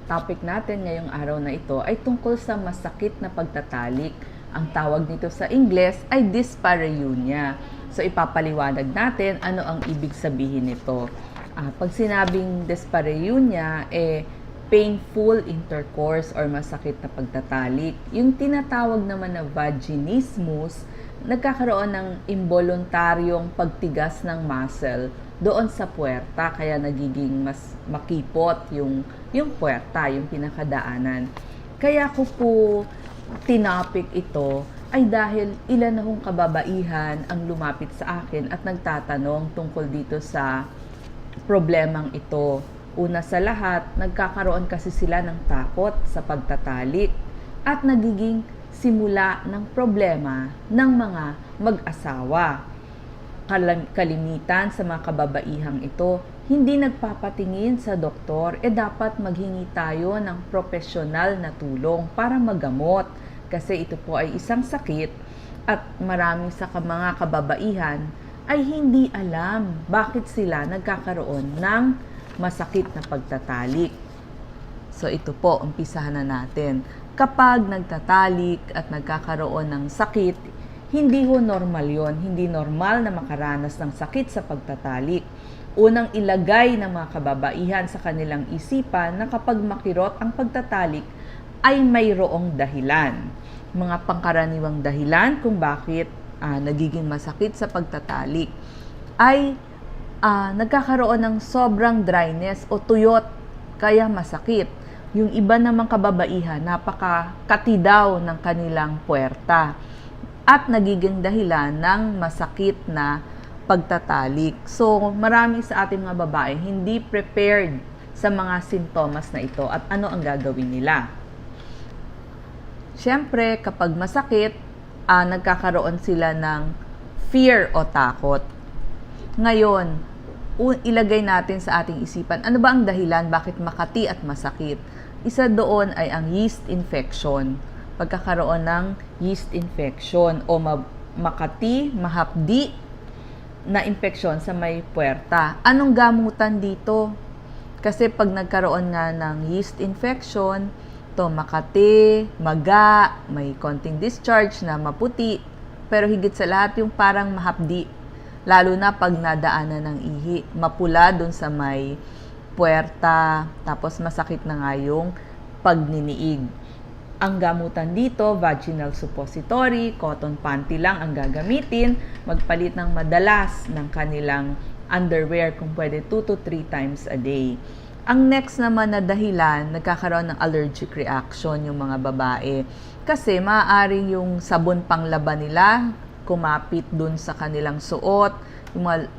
topic natin ngayong araw na ito ay tungkol sa masakit na pagtatalik. Ang tawag nito sa Ingles ay dyspareunia. So ipapaliwanag natin ano ang ibig sabihin nito. Pag sinabing dyspareunia, painful intercourse or masakit na pagtatalik. Yung tinatawag naman na vaginismus, nagkakaroon ng involuntaryong pagtigas ng muscle doon sa puwerta, kaya nagiging mas makipot yung puwerta, yung pinakadaanan. Kaya ko po tinapik ito ay dahil ilan na hong kababaihan ang lumapit sa akin at nagtatanong tungkol dito sa problemang ito. Una sa lahat, nagkakaroon kasi sila ng takot sa pagtatalik at nagiging simula ng problema ng mga mag-asawa. Kalimitan sa mga kababaihang ito, hindi nagpapatingin sa doktor, dapat maghingi tayo ng profesional na tulong para magamot. Kasi ito po ay isang sakit at marami sa mga kababaihan ay hindi alam bakit sila nagkakaroon ng masakit na pagtatalik. So ito po, umpisahan na natin. Kapag nagtatalik at nagkakaroon ng sakit, hindi ho normal yon. Hindi normal na makaranas ng sakit sa pagtatalik. Unang ilagay ng mga kababaihan sa kanilang isipan na kapag makirot ang pagtatalik ay mayroong dahilan. Mga pangkaraniwang dahilan kung bakit nagiging masakit sa pagtatalik ay nagkakaroon ng sobrang dryness o tuyot kaya masakit. Yung iba namang kababaihan, napakakati daw ng kanilang puwerta at nagiging dahilan ng masakit na pagtatalik. So, marami sa ating mga babae hindi prepared sa mga sintomas na ito at ano ang gagawin nila. Siyempre, kapag masakit, nagkakaroon sila ng fear o takot. Ngayon, ilagay natin sa ating isipan, ano ba ang dahilan bakit makati at masakit? Isa doon ay ang yeast infection. Pagkakaroon ng yeast infection o makati, mahapdi na infeksyon sa may puwerta. Anong gamutan dito? Kasi pag nagkaroon nga ng yeast infection, to makati, maga, may konting discharge na maputi, pero higit sa lahat yung parang mahapdi. Lalo na pag nadaanan ng ihi, mapula dun sa may puwerta, tapos masakit na nga yung pagniniig. Ang gamutan dito, vaginal suppository, cotton panty lang ang gagamitin, magpalit ng madalas ng kanilang underwear kung pwede 2 to 3 times a day. Ang next naman na dahilan, nagkakaroon ng allergic reaction yung mga babae. Kasi maaaring yung sabon panglaban nila, kumapit dun sa kanilang suot,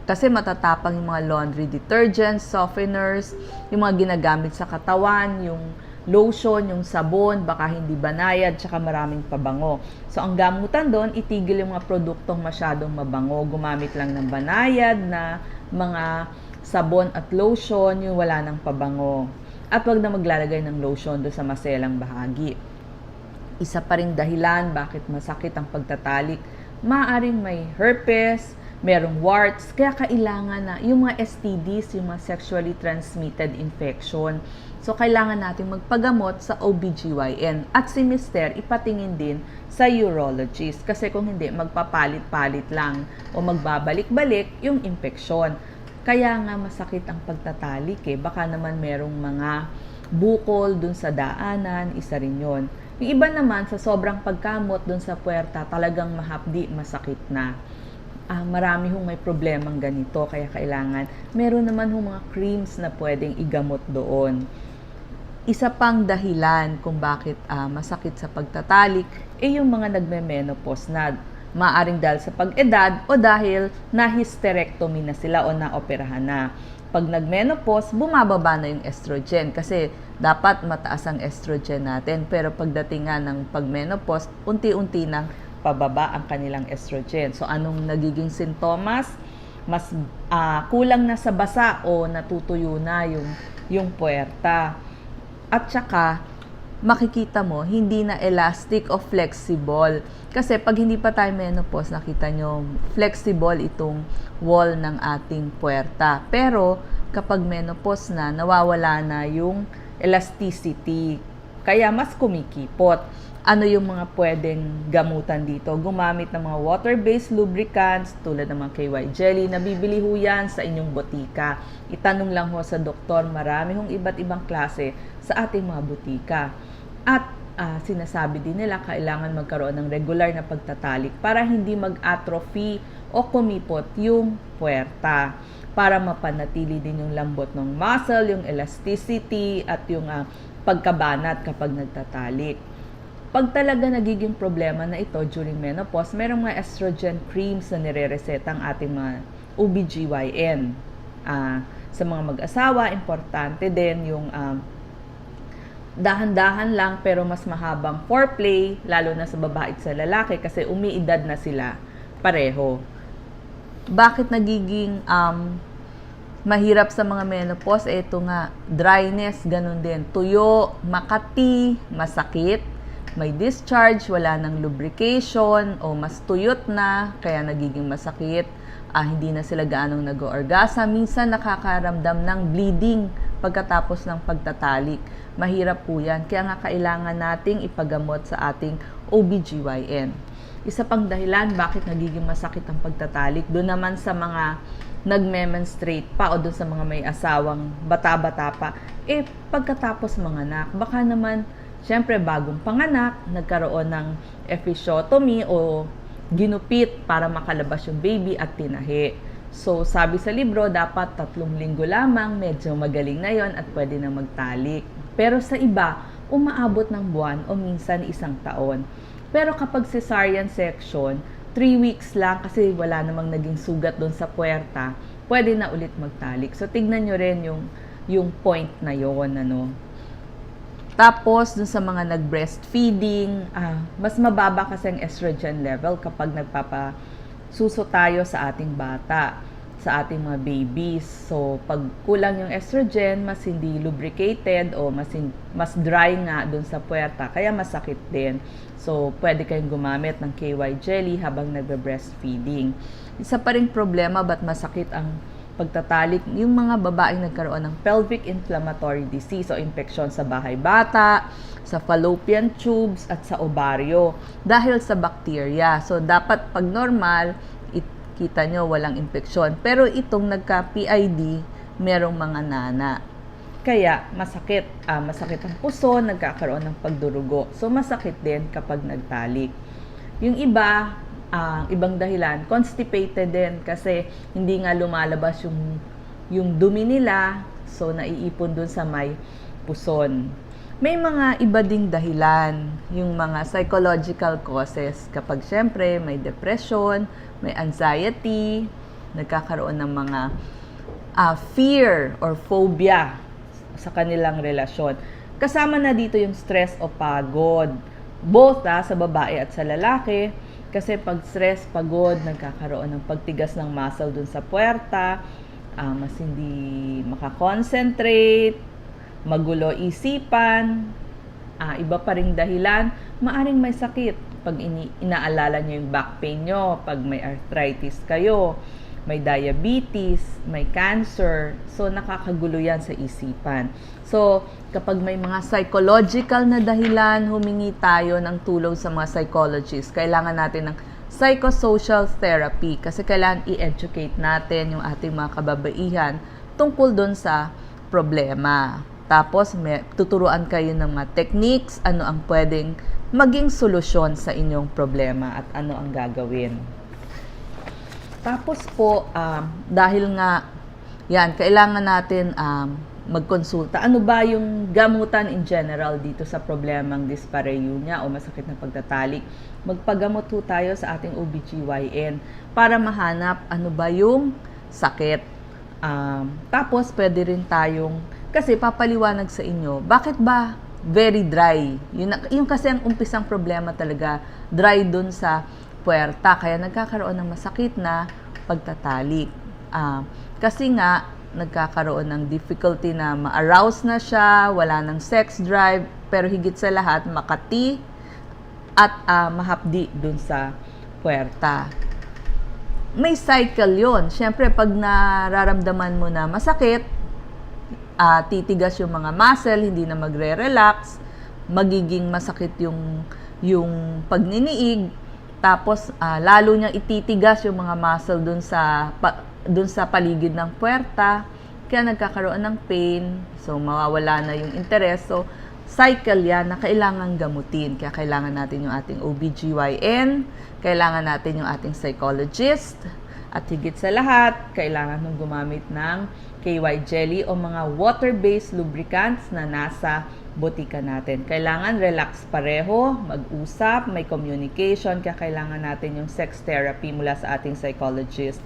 kasi matatapang yung mga laundry detergents, softeners, yung mga ginagamit sa katawan, yung lotion, yung sabon, baka hindi banayad, tsaka maraming pabango. So, ang gamutan doon, itigil yung mga produktong masyadong mabango. Gumamit lang ng banayad na mga sabon at lotion, yung wala ng pabango. At wag na maglalagay ng lotion doon sa maselang bahagi. Isa pa ring dahilan bakit masakit ang pagtatalik, maaaring may herpes, merong warts, kaya kailangan na yung mga STDs, yung mga sexually transmitted infection. So, kailangan natin magpagamot sa OBGYN at si Mister ipatingin din sa urologist kasi kung hindi, magpapalit-palit lang o magbabalik-balik yung infeksyon. Kaya nga masakit ang pagtatalik baka naman merong mga bukol dun sa daanan, isa rin yun. Yung iba naman, sa sobrang pagkamot dun sa puwerta, talagang mahapdi, masakit na. Marami hong may problemang ganito, kaya kailangan. Meron naman hong mga creams na pwedeng igamot doon. Isa pang dahilan kung bakit masakit sa pagtatalik, yung mga nagme-menopause na. Maaring dahil sa pag-edad o dahil na-hysterectomy na sila o na-operahan na. Pag nag-menopause, bumababa na yung estrogen kasi dapat mataas ang estrogen natin. Pero pagdating nga ng pag-menopause, unti-unti nang pababa ang kanilang estrogen. So, anong nagiging sintomas? Mas kulang na sa basa o natutuyo na yung puwerta. At saka, makikita mo, hindi na elastic o flexible. Kasi pag hindi pa tayo menopause, nakita nyo, flexible itong wall ng ating puwerta. Pero kapag menopause na, nawawala na yung elasticity. Kaya mas kumikipot. Ano yung mga pwedeng gamutan dito? Gumamit ng mga water-based lubricants tulad ng mga KY jelly. Nabibili ho yan sa inyong botika. Itanong lang ho sa doktor. Marami hong iba't ibang klase sa ating mga botika. At sinasabi din nila kailangan magkaroon ng regular na pagtatalik para hindi mag-atrophy o kumipot yung puwerta. Para mapanatili din yung lambot ng muscle, yung elasticity at yung pagkabanat kapag nagtatalik. Pag talaga nagiging problema na ito during menopause, merong mga estrogen creams na nire-reseta ang ating mga OBGYN. Sa mga mag-asawa, importante din yung dahan-dahan lang pero mas mahabang foreplay, lalo na sa babae at sa lalaki kasi umiidad na sila pareho. Bakit nagiging mahirap sa mga menopause? Ito nga, dryness, ganun din. Tuyo, makati, masakit, may discharge, wala ng lubrication, o mas tuyot na, kaya nagiging masakit. Hindi na sila gaanong nag-orgasm. Minsan nakakaramdam ng bleeding pagkatapos ng pagtatalik. Mahirap po yan. Kaya nga kailangan nating ipagamot sa ating OBGYN. Isa pang dahilan bakit nagiging masakit ang pagtatalik, doon naman sa mga nagme-menstruate pa o doon sa mga may asawang bata-bata pa, pagkatapos manganak, baka naman, syempre bagong panganak, nagkaroon ng episiotomy o ginupit para makalabas yung baby at tinahi. So, sabi sa libro, dapat 3 linggo lamang, medyo magaling na yon at pwede na magtalik. Pero sa iba, umaabot ng buwan o minsan 1 taon. Pero kapag cesarean section, 3 weeks lang kasi wala namang naging sugat doon sa puwerta, pwede na ulit magtalik. So, tignan nyo rin yung point na yon, Tapos, dun sa mga nag-breastfeeding, mas mababa kasi ang estrogen level kapag nagpapasuso tayo sa ating bata, sa ating mga babies. So, pag kulang yung estrogen, mas hindi lubricated o mas dry nga dun sa puwerta, kaya masakit din. So, pwede kayong gumamit ng KY jelly habang nagbe-breastfeeding. Isa pa ring problema, ba't masakit ang pagtatalik, yung mga babaeng nagkaroon ng pelvic inflammatory disease o infeksyon sa bahay bata, sa fallopian tubes at sa ovaryo dahil sa bacteria. So, dapat pag normal, kita nyo walang infeksyon. Pero itong nagka-PID, merong mga nana. Kaya masakit. Masakit ang puso, nagkakaroon ng pagdurugo. So, masakit din kapag nagtalik. Yung iba, ibang dahilan, constipated din kasi hindi nga lumalabas yung dumi nila, so naiipon dun sa may puson. May mga iba ding dahilan, yung mga psychological causes, kapag syempre may depression, may anxiety, nagkakaroon ng mga fear or phobia sa kanilang relasyon. Kasama na dito yung stress o pagod, both sa babae at sa lalaki. Kasi pag stress, pagod, nagkakaroon ng pagtigas ng muscle dun sa puwerta, mas hindi makakonsentrate, magulo isipan, iba pa ring dahilan, maaring may sakit. Pag inaalala nyo yung back pain nyo, pag may arthritis kayo, may diabetes, may cancer, so nakakagulo yan sa isipan. So, kapag may mga psychological na dahilan, humingi tayo ng tulong sa mga psychologists. Kailangan natin ng psychosocial therapy kasi kailangan i-educate natin yung ating mga kababaihan tungkol doon sa problema. Tapos, tuturuan kayo ng mga techniques, ano ang pwedeng maging solusyon sa inyong problema at ano ang gagawin. Tapos po, dahil nga, yan, kailangan natin magkonsulta. Ano ba yung gamutan in general dito sa problemang dyspareunia o masakit na pagtatalik? Magpagamot po tayo sa ating OBGYN para mahanap ano ba yung sakit. Tapos, pwede rin tayong, kasi papaliwanag sa inyo, bakit ba very dry? Yung kasi ang umpisang problema talaga, dry dun sa puwerta, kaya nagkakaroon ng masakit na pagtatalik. Kasi nga, nagkakaroon ng difficulty na ma-arouse na siya, wala ng sex drive, pero higit sa lahat, makati at mahapdi dun sa puwerta. May cycle yon. Siyempre, pag nararamdaman mo na masakit, titigas yung mga muscle, hindi na magre-relax, magiging masakit yung pagniniig, tapos lalo niyang ititigas yung mga muscle dun sa paligid ng puwerta, kaya nagkakaroon ng pain, so mawawala na yung interest. So cycle yan na kailangan gamutin. Kaya kailangan natin yung ating OBGYN, kailangan natin yung ating psychologist, at higit sa lahat, kailangan mong gumamit ng KY jelly o mga water-based lubricants na nasa botika natin. Kailangan relax pareho, mag-usap, may communication, kaya kailangan natin yung sex therapy mula sa ating psychologist.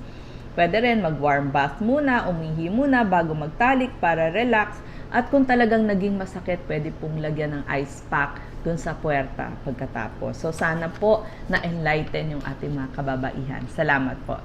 Pwede rin mag-warm bath muna, umihi muna bago magtalik para relax. At kung talagang naging masakit, pwede pong lagyan ng ice pack dun sa puwerta pagkatapos. So sana po na-enlighten yung ating mga kababaihan. Salamat po.